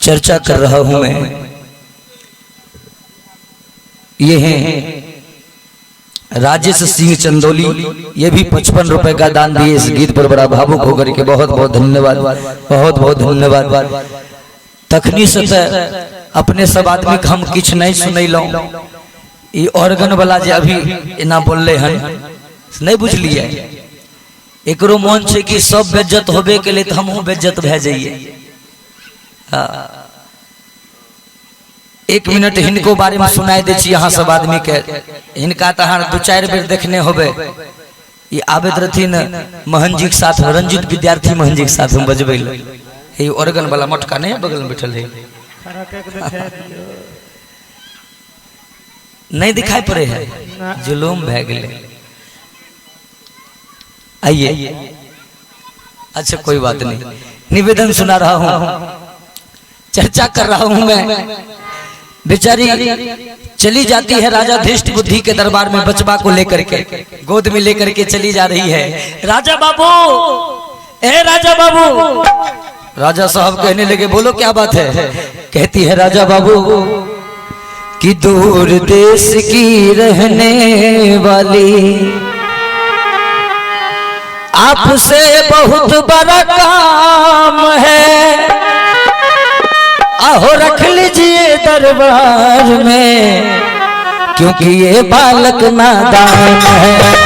चर्चा कर रहा हूं मैं। ये हैं राजेश सिंह चंदोली, ये भी 55 रुपए का दान दिए इस गीत पर, बड़ा भावुक होकर के बहुत बहुत धन्यवाद, बहुत बहुत धन्यवाद। तखनी से अपने सब आदमी के हम किछ नहीं सुनैलों, ये ऑर्गन वाला जे अभी इना बोलले हन नहीं बुझलिए, एकरो मन छै कि सब बेइज्जत होबे के लिए तो हमहू बेइज्जत भे जाइए। हाँ, 1 मिनट हिनको बारे में सुनाई दे छी यहाँ सब आदमी के। हिनका तो हाँ 2-4 बेर देखने होबे, ये आबेद रहथिन महन जी के साथ, रंजित विद्यार्थी महन जी के साथ हम बजबै ले। ये ऑर्गन वाला मटका नहीं बगल में बैठल है, नहीं दिखाई पड़े है, जुलूम भे गेले। आइए, अच्छा कोई बात नहीं, निवेदन सुना रहा हूँ, चर्चा कर रहा हूँ मैं। बेचारी चली जाती है राजा धृष्ट बुद्धि के दरबार में, बचवा को लेकर के गोद में लेकर के चली जा रही है। राजा बाबू, ए राजा बाबू। राजा साहब कहने लगे बोलो क्या बात है। कहती है राजा बाबू कि दूर देश की रहने वाली, आपसे बहुत बड़ा काम है, आहो रख लीजिए दरबार में, क्योंकि ये बालक नादान है।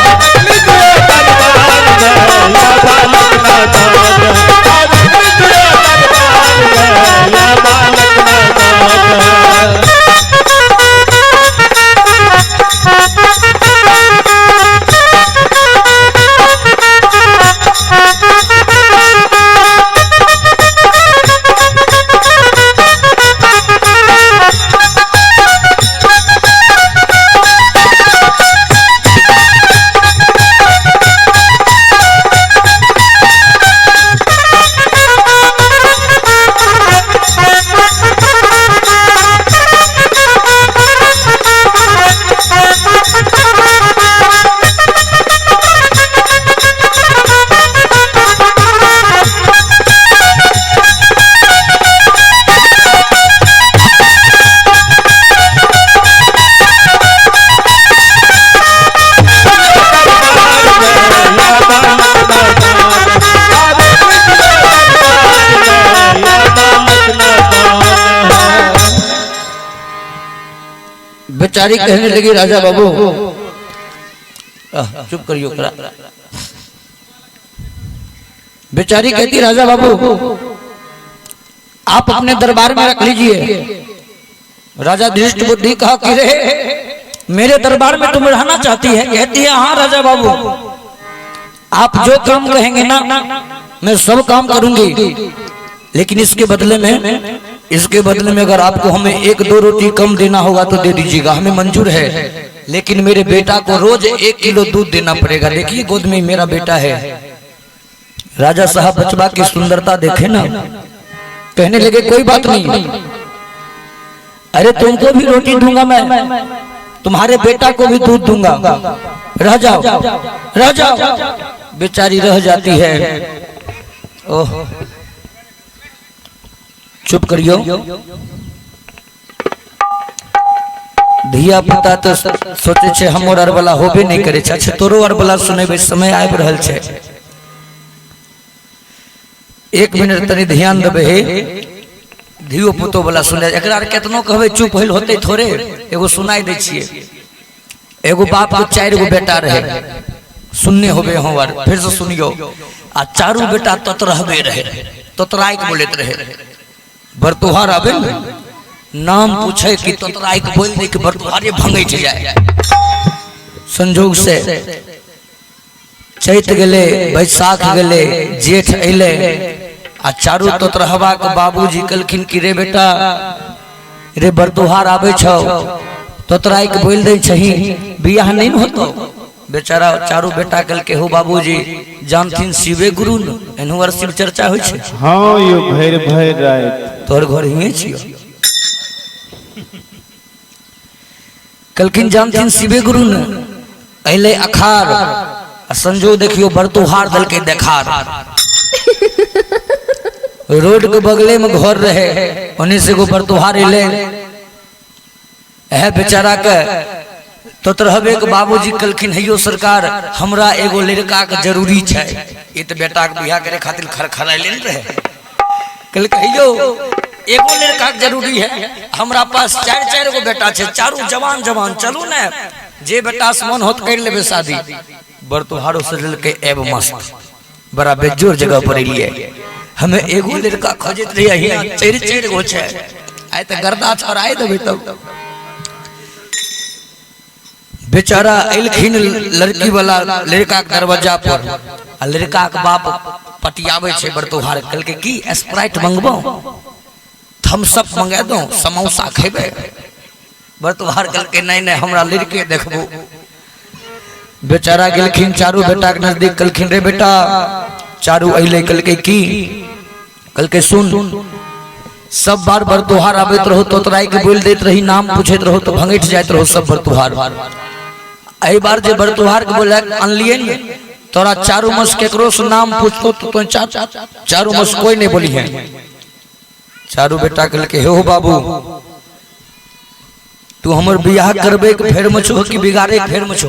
बेचारी कहने लगी राजा बाबू, चुप करियो। बेचारी कहती राजा बाबू आप अपने दरबार में रख लीजिए। राजा धृष्ट बुद्धि कहा कि रे मेरे दरबार में तुम रहना चाहती है। कहती है हाँ राजा बाबू, आप जो काम कहेंगे ना मैं सब काम करूंगी, लेकिन इसके बदले में अगर आपको हमें 1-2 रोटी कम देना होगा तो दे दीजिएगा, हमें मंजूर है। लेकिन मेरे बेटा को रोज 1 किलो दूध देना पड़ेगा। देखिए गोद में मेरा बेटा है। राजा साहब बचवा की सुंदरता देखे ना, कहने लगे कोई बात नहीं, अरे तुमको भी रोटी दूंगा मैं, तुम्हारे बेटा को भी दूध दूंगा, रह जाओ रह जाओ। बेचारी रह जाती है। ओह चुप करियो, धिया पुता तो सोचे छे हमर अर वाला होबे नहीं करे छे। अच्छा तोरो अर वाला सुनेबे, समय आबि रहल छे, 1 मिनट तनी ध्यान देबे। धियो पुतो वाला सुने, एकरा केतनो कहबे चुप होइल होते थोड़े। एगो सुनाई दे छिए, एगो बाप के 4 गो बेटा रहे, सुनने होबे हो बार, फिर से सुनियो। आ 4 बेटा ततरहबे रहे, ततराई के बोलत रहे। बरतुहार आबे नाम पूछे कि ततराई के बोल दे कि बरतुहारे भंगैठ जाए। संजोग से चैत गेले, बैसाख गेले, जेठ अइले, आ 4 ततरहबा के बाबूजी कहलखिन कि रे बेटा रे बरतुहार आबे छौ, ततराई के बोल दे छही, बियाह नहीं होतो। बेचारा 4 बेटा कल के हो बाबूजी जानथिन शिवे गुरु न, एनहर शिव चर्चा होय छे। हां यो भैर भैर रात तोर घर हिए छियो। कलकिन जानथिन शिवे गुरु न, अइले अखार, संजो देखियो बरतुहार दल के देखार। रोड के बगले में घर रहे, उन्हीं से गो बरतुहार ले है बेचारा के तो तरहबे के बाबूजी कलखिन हैयो सरकार हमरा एगो लड़का के जरूरी है। ये तो बेटा के बियाह करे खातिर खरखराइले रहे, कल कहियो एगो लड़का के जरूरी है, हमरा पास चार गो बेटा है, चारों जवान जवान, चलू न जे बेटा से मन होत कर लेबे शादी। बरतुहारो सजल के एब मस्त बड़ा बेजोर जगह पर लिए, हमें एगो लड़का खोजत रही, चार गो छे, आए तो गर्दा छोड़ाए देबे। तब बेचारा एलखिन लड़की वाला लड़का के दरवाजा पर, आ लड़का के बाप पटियावे छे बरतुहार, कल के की स्प्राइट मंगबो, थम्स अप मंगा दो, समोसा खेबे। बरतुहार कल के नहीं नहीं हमरा लड़के देखबो। बेचारा गेलखिन चारू बेटा के नजदीक, कलखिन रे बेटा चारू अइले, कल के की कल के सुन, सब बार बरतुहार आबत रहो तो तोराई के बोल देत रही, नाम पूछत रहो तो भंगट जात रहो सब बरतुहार। एही बार जे बरतुहार के बोला अनलिए न, तोरा चारू मस केकरो से नाम पूछतो तो चारू मस कोई नहीं बोली है। चारू बेटा कल के हो बाबू तू हमर बियाह करबे के फेर में छो कि बिगाड़े के फेर में छो?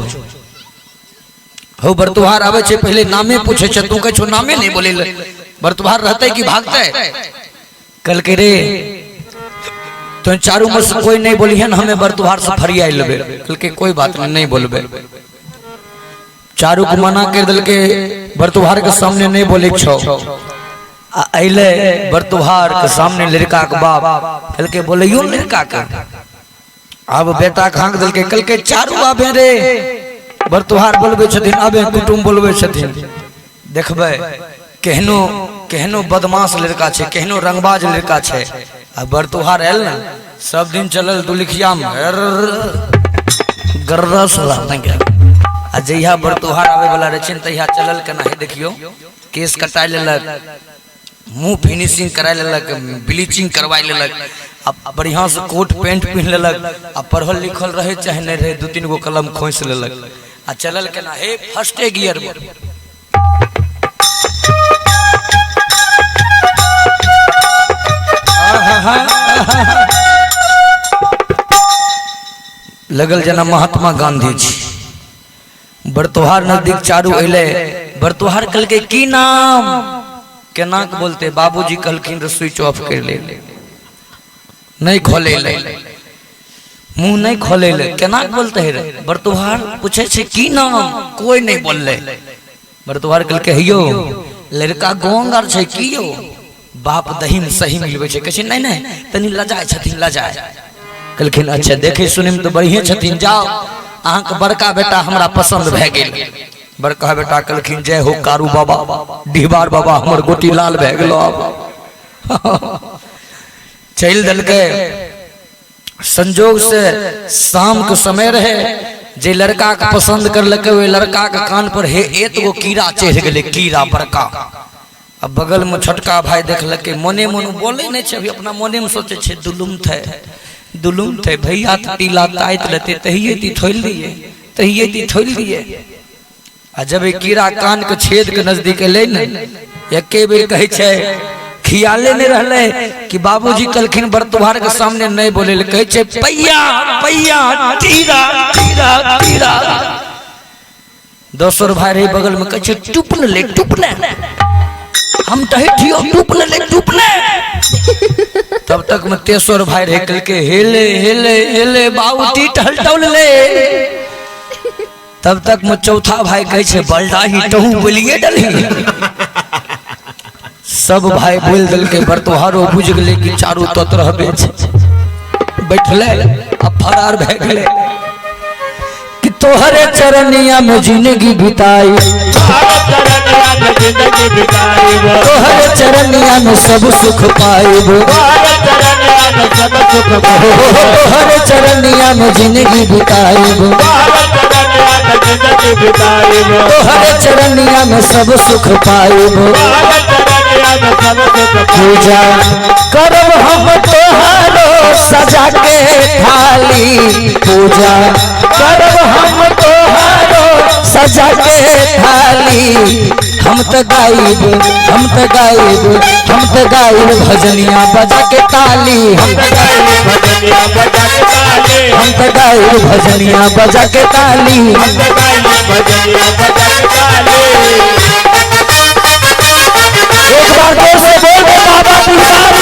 हो बरतुहार आवे छे पहले नामे पूछे छे, तू कह छो नामे नहीं बोले। बरतुहार रहते कि भागते? कल के रे तो चारू मस कोई नहीं बोली है ना, हमें बरतुहार से फरिया लेबे। कल के कोई बात नहीं बोलबे। चारू को मना कर दिल के बरतुहार के सामने नहीं बोले छो। अइले बरतुहार के सामने लड़का के बाप कल के बोले यो लड़का के, अब बेटा खांक दिल के कल के चारू आबे रे। बरतुहार बोलबे छथिन आबे, कुटुम बोलबे छथिन, देखबे केहनो केहनो बदमाश लड़का छे, केहनो रंगबाज लड़का छे। आ बरतुहार आयल ना, सब दिन चलल दुलिखिया में गर्रस आ जहिया बरतुहार आवे वाला रहे तहिया चलल के नहीं देखियो, केस कटाई लेलक, मुंह फिनिशिंग कराई लेलक, ब्लीचिंग करवाई लेलक, अब बढ़िया से कोट पैंट पहन लेलक, आ पढ़ल लिखल रहे चाहे नहीं रहे 2-3 गो कलम खोस लेलक, आ चलल के ना हे फर्स्टे गियर में। लगल जना महात्मा गांधी जी। बरतुहार नजदीक चारू अइले, बरतुहार कल के की नाम केना के बोलते? बाबूजी कहलखिन रे स्विच ऑफ कर ले, नहीं खोले ले, मुंह नहीं खोले ले, केना के बोलते है रे? बरतुहार पूछे छे की नाम, कोई नहीं बोलले। बरतुहार कल के हियो लड़का गोंगार छे की यो, बाप दही में सही मिलबे छे, कहे नहीं नहीं तनी लजाए छथिन, लजाए। कहलखिन अच्छा देखे सुने में तो बढ़िया छथिन, जाओ अहाँ के बड़का बेटा हमरा पसंद भए गेल। बड़का बेटा कहलखिन जय हो कारू बाबा, डिहबार बाबा हमर गोटी लाल भए गेलो। चल दल के संजोग से शाम के समय रहे, जे लड़का के पसंद करलके वे लड़का के कान पर हे एत गो कीड़ा चढ़ गेले, कीड़ा बड़का। अब बगल में छोटका भाई देखलके, मोने मोन बोले नहीं छे, अभी अपना मोने में सोचे छे दुलुम थे भैया टीला ताइत लेते तहिए ती थोल दिए, तहिए ती थोल दिए। आ जब कीड़ा कान के छेद के नजदीक ले न, एके बेर कहे छे खियाले नहीं रहले कि बाबूजी कलखिन बरतुहार के सामने नहीं बोले, कहे छे पैया पैया टीरा टीरा टीरा। दोसर भाई रे बगल में कहे छे टुपन ले टुपने, हम तहे ठियो टुपने ले टुपने। तब तक में तेसर भाई रे कल के हेले हेले हेले बाबूजी टहल ले। तब तक में चौथा भाई कहे छे बलडा ही टहू बोलिए डली। सब भाई बोल दल के बरतुहारो बुझ गेले कि चारू तत रहबे छे, बैठले अब फरार भए गेले कि तोहरे चरनिया में जिंदगी बिताई, तोहरे चरनिया में सब सुख पाइब, तोहरे चरनिया में जिंदगी बिताइब, तोहरे चरनिया में सब सुख पाइब। पूजा करब हम तोहारो सजा के थाली, पूजा करब हम तोहारो बजा के थाली हम तो गाइब हम तो गाइब हम तो गाइब भजनिया बजा के ताली हम तो गाइब भजनिया बजा के ताली हम तो गाइब भजनिया बजा के ताली हम तो गाइब भजनिया बजा के ताली। एक बार जोर से बोल दे बाबा पुरस्कार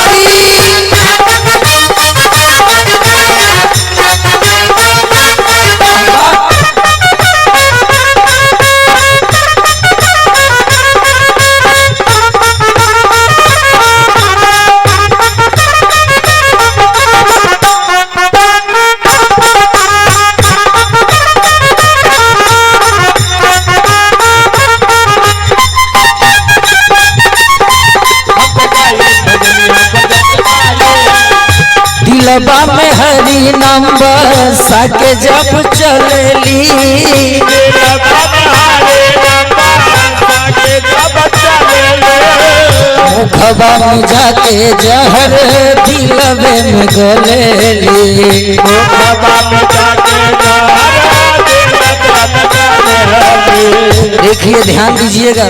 दिलबा में हरी नाम बसा के जब चलेली मुखबा में जाके जहर दिलबे में गलेली मुखबा में जाके देखिए ध्यान दीजिएगा,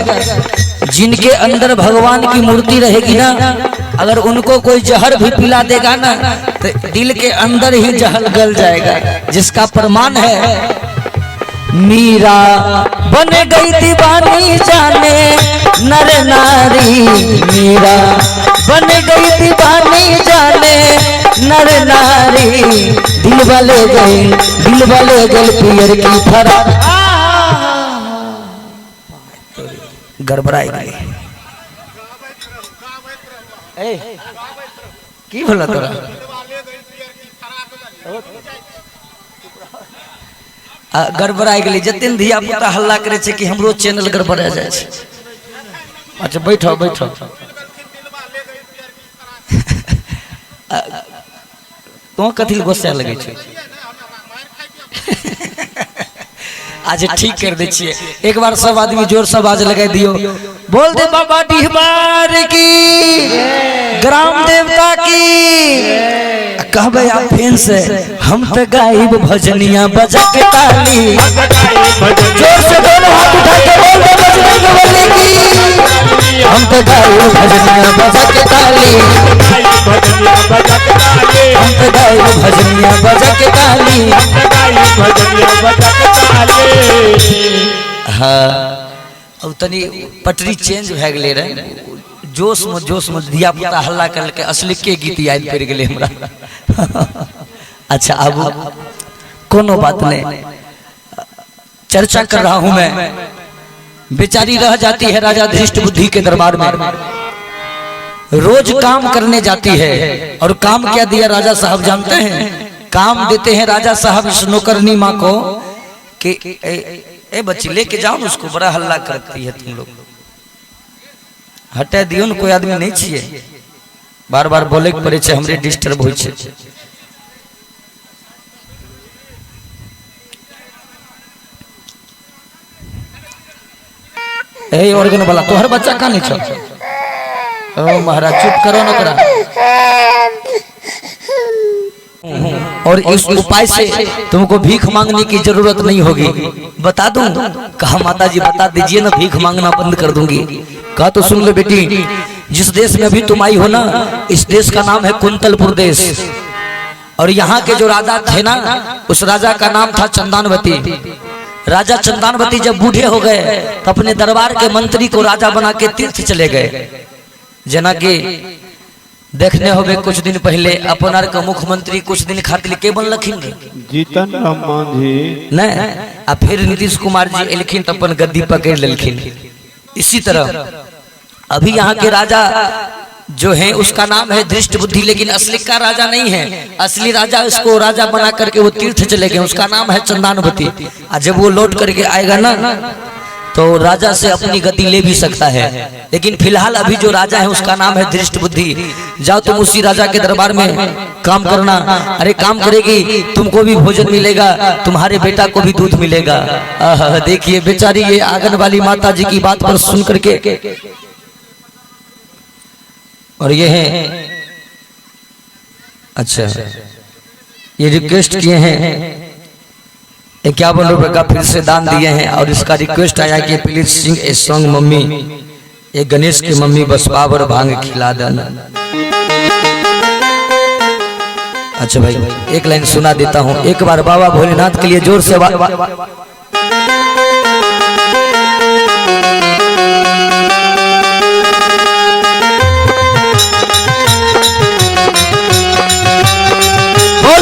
जिनके अंदर भगवान की मूर्ति रहेगी ना, अगर उनको कोई जहर भी पिला देगा ना तो दिल के अंदर ही जहर गल जाएगा। जिसका प्रमाण है मीरा बन गई दीवानी जाने नर नारी मीरा बन गई दीवानी जाने नर नारी दिल वाले गए पियर की फरा गड़बड़ाई गई की भला तोरा गड़बड़ा गई जतिन धिया पुता हल्ला करे छे कि हमरो चैनल गड़बड़ा जाए छे। अच्छा बैठो बैठो तो कथी गोस्सा लगे छे आज ठीक कर दे छिए। एक बार सब आदमी जोर से आवाज लगा दियो, बोल दे बाबा डिहबार की ग्राम देवता की। कहबे आप फेन से हम तो गाइब भजनिया बजा के ताली, जोर से दोनों हाथ उठा के बोल दे बजरंग बली की। हम तो गाइब भजनिया बजा के ताली, हम तो गाइब भजनिया बजा के ताली। हाँ अब तनी पटरी चेंज भए गेले रहे, जोश में धिया पुता हल्ला करके असली के गीत याद पड़ गए हमरा। अच्छा अब कोनो बात नहीं, चर्चा कर रहा हूं मैं। बेचारी रह जाती है राजा धृष्ट बुद्धि के दरबार में, रोज काम करने जाती है। और काम क्या दिया राजा साहब जानते हैं? काम देते हैं राजा साहब इस नौकरनी माँ को कि ए बच्ची लेके जाओ उसको, बड़ा हल्ला करती है तुम लोग, हटा दियो न, कोई आदमी नहीं चाहिए, बार बार बोले के पड़े छे, हमरे डिस्टर्ब होई छे। ए ऑर्गन वाला तोहर बच्चा का नहीं छो? ओ महाराज चुप करो न करा। और इस उपाय से तुमको भीख मांगने की जरूरत नहीं होगी। बता दूं? कहा माता जी बता दीजिए ना, भीख मांगना बंद कर दूंगी। कहा तो सुन लो बेटी, जिस देश में अभी तुम आई हो ना, इस देश का नाम है कुंतलपुर देश। और यहाँ के जो राजा थे ना, उस राजा का नाम था चंदानवती। राजा चंदानवती जब बूढ़े हो गए तो अपने दरबार के मंत्री को राजा बना के तीर्थ चले गए। जना के देखने होगे कुछ दिन पहले अपन का मुख्यमंत्री कुछ दिन खातिर के बनलखिन जीतन राम मांझी न, आ फिर नीतीश कुमार जी एलखिन तो अपन गद्दी पकड़ लेलखिन। इसी तरह अभी यहाँ के राजा जो है उसका नाम है धृष्ट बुद्धि, लेकिन असली का राजा नहीं है। असली राजा उसको राजा बना करके वो तीर्थ चले गए, उसका नाम है चंदानवती। और जब वो लौट करके आएगा ना तो राजा से अपनी गति ले भी सकता है। लेकिन फिलहाल अभी जो राजा है उसका नाम है धृष्ट बुद्धि। जाओ तुम उसी राजा के दरबार में काम करना। अरे काम करेगी तुमको भी भोजन मिलेगा, तुम्हारे बेटा को भी दूध मिलेगा। देखिए बेचारी ये आंगन वाली माता जी की बात पर सुन करके, और ये है अच्छा ये रिक्वेस्ट किए हैं ₹51 का फिर से दान दिए हैं और इसका रिक्वेस्ट आया कि please sing a song mummy, ये गणेश की मम्मी बस पावर भांग खिला देना। अच्छा भाई एक लाइन सुना देता हूँ, एक बार बाबा भोलेनाथ के लिए जोर से बोल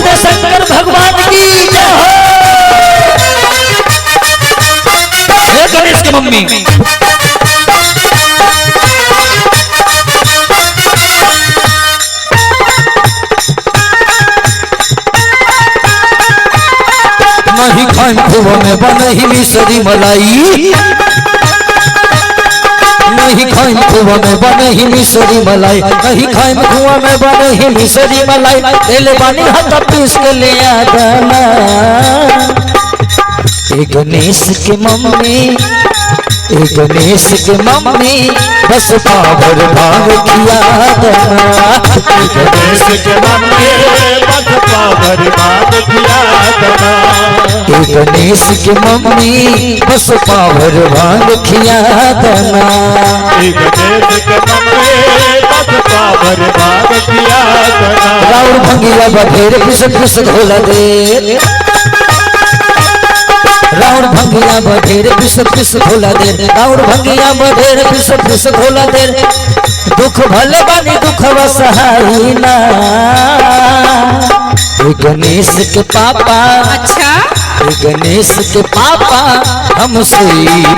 दे शंकर भगवान की जय हो। हे गणेश की मम्मी नहीं खान खुआ में बनही मिसरी मलाई, नहीं खान खुआ में बनही मिसरी मलाई, नहीं खान खुआ में बनही मिसरी मलाई, तेल पानी हाथ पीस के ले आना। गणेश के मम्मी, गणेश के मम्मी बस पावर भांग खिया देना। गणेश के मम्मी बस पावर भांग खिया देना। गणेश की मम्मी बस पावर भांग खिया देना। गणेश के मम्मी बस पावर भांग खिया देना। राउर भंगिया बधेर पिस पिस घोला दे, राउर भंगिया बधेर पिस पिस घोला दे, राउर भंगिया बधेर पिस पिस घोला दे। दुख भले बानी दुख सहाई ना। गणेश के पापा, अच्छा गणेश के पापा हमसे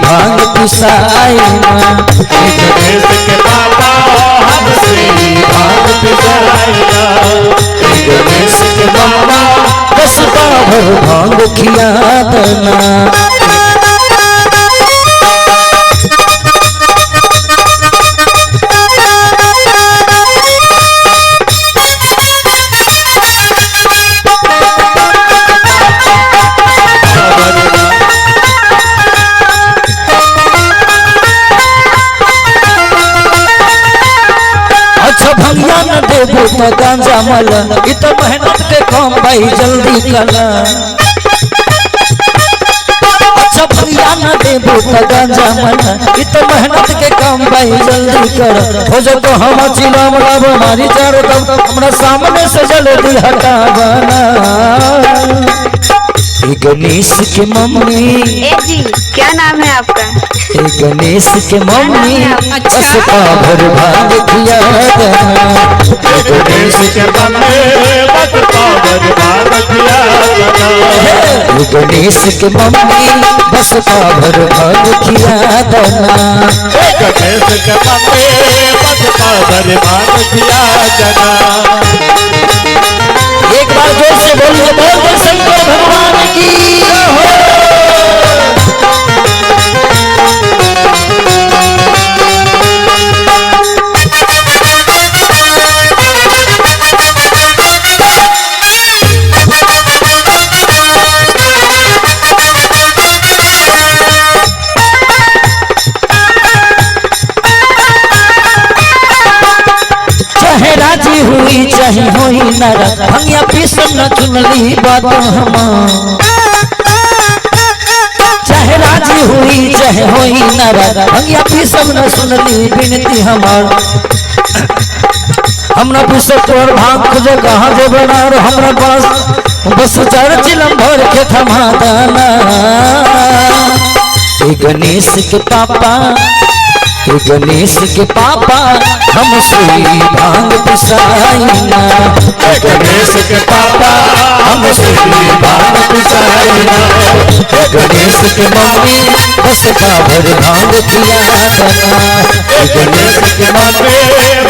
भांग पिसाई ना। गणेश के पापा हमसे भांग पिसाई ना। गणेश के मामा बस पावर भांग खिया देना। भंगिया न देबो तो गांजा मल, इत मेहनत के काम भाई जल्दी कला। अच्छा भंगिया न देबो तो गांजा मल, इत मेहनत के काम भाई जल्दी कर। हो जो तो हम चिलाम लाभ हमारी चारों दम, हमरा सामने से जल्दी हटा बना। गणेश के मम्मी, ए जी क्या नाम है आपका? गणेश के मम्मी अच्छा? बस पावर भांग खिया देना। गणेश के मम्मी बस पावर भांग खिया देना। गणेश के मम्मी बस पावर भांग खिया देना। गणेश के मम्मी बस पावर भांग खिया देना। एक बार जोर से बोलिए, बोल दे शंकर भगवान की जय हो। चाहे राजी हुई चाहे होई नाराज, भंगिया पीसम न चुनली बात हम। चाहे राजी हुई चाहे होई नाराज, भंगिया पीसम न सुनली बिनती हमार। हमरा पीसम तोर भांग खुजे कहाँ जे बना, हमरा पास बस चार चिलम भर के थमा दाना। गणेश के पापा, गणेश के पापा हमसे भांग पिसाई ना। गणेश के पापा हमसे भांग पिसाई ना। गणेश के मम्मी बस पावर भांग खिया देना। गणेश के मम्मी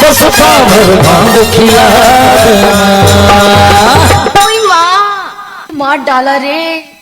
बस पावर भांग खिया देना। मार डाला रे।